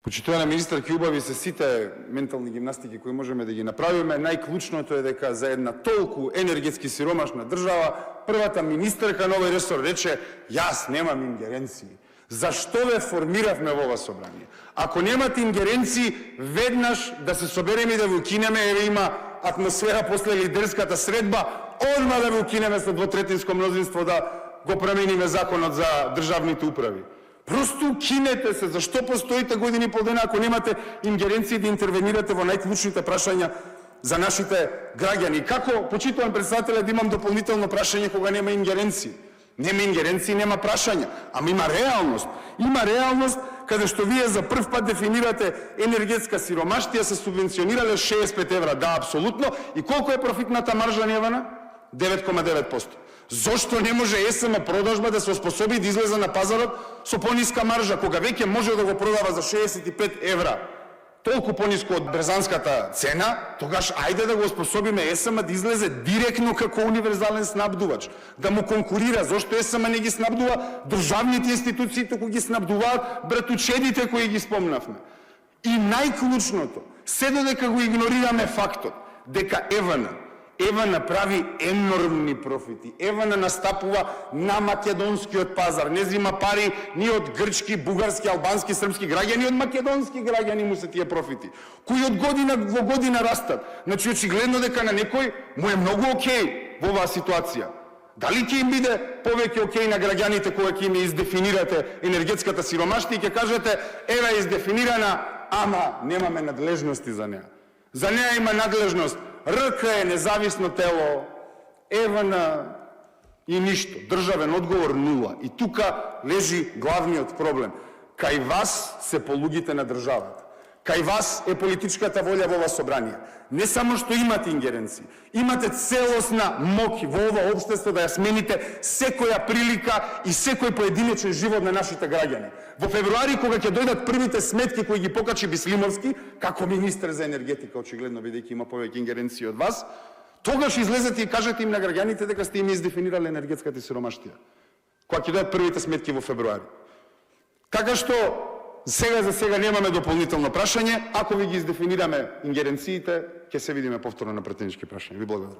Почитувана министарки, убави се сите ментални гимнастики кои можеме да ги направиме. Најклучното е дека за една толку енергетски сиромашна држава, првата министарка на овој ресор рече: јас немам ингеренции. Зашто ве формиравме во ова собрание? Ако немате ингеренции, веднаш да се собереме и да ве укинеме, еве има атмосфера после лидерската средба, одма да ве укинеме со двотретинско мнозинство да го промениме законот за државните управи. Просто кинете се, зашто постоите години и пол дена ако немате ингеренции да интервенирате во најклучните прашања за нашите граѓани. Како, почитуван председателе, да имам дополнително прашање кога нема ингеренции? Нема ингеренции, нема прашања, ама има реалност. Има реалност каде што вие за прв пат дефинирате енергетска сиромаштија, се субвенционирале 65 евра. Да, апсолутно. И колку е профитната маржа невана? 9,9%. Зошто не може ЕСМ продажба да се оспособи да излезе на пазарот со пониска маржа, кога веќе може да го продава за 65 евра, толку пониско од брезанската цена? Тогаш ајде да го оспособиме ЕСМ да излезе директно како универзален снабдувач, да му конкурира. Зошто ЕСМ не ги снабдува државните институции, туку ги снабдуваат братучедите кои ги спомнавме? И најклучното, се додека го игнорираме фактот дека ЕВН прави енормни профити. ЕВН настапува на македонскиот пазар. Не зима пари ни од грчки, бугарски, албански, српски граѓани, од македонски граѓани му се тие профити, кои од година во година растат. Значи, очигледно дека на некој му е многу окей во оваа ситуација. Дали ќе им биде повеќе окей на граѓаните кога ќе им издефинирате енергетската сиромаштија и ќе кажете: ева е издефинирана, ама немаме надлежности за неа. За неа има надлежност РК е независно тело, ЕВН и ништо. Државен одговор нула. И тука лежи главниот проблем. Кај вас се полугите на државата. Кај вас е политичката волја во ова собрание. Не само што имате ингеренции, имате целосна моќ во ова општество да ја смените секоја прилика и секој поединечен живот на нашите граѓани. Во февруари, кога ќе дојдат првите сметки кои ги покачи Бислимовски, како министер за енергетика, очигледно бидејќи има повеќе ингеренции од вас, тогаш излезете и кажете им на граѓаните дека сте им издефинирале енергетската сиромаштија. Кога ќе дојдат првите сметки во февруари. Така што сега за сега немаме дополнително прашање. Ако ви ги издефинираме ингеренциите, ќе се видиме повторно на претенички прашања. Ви благодарам.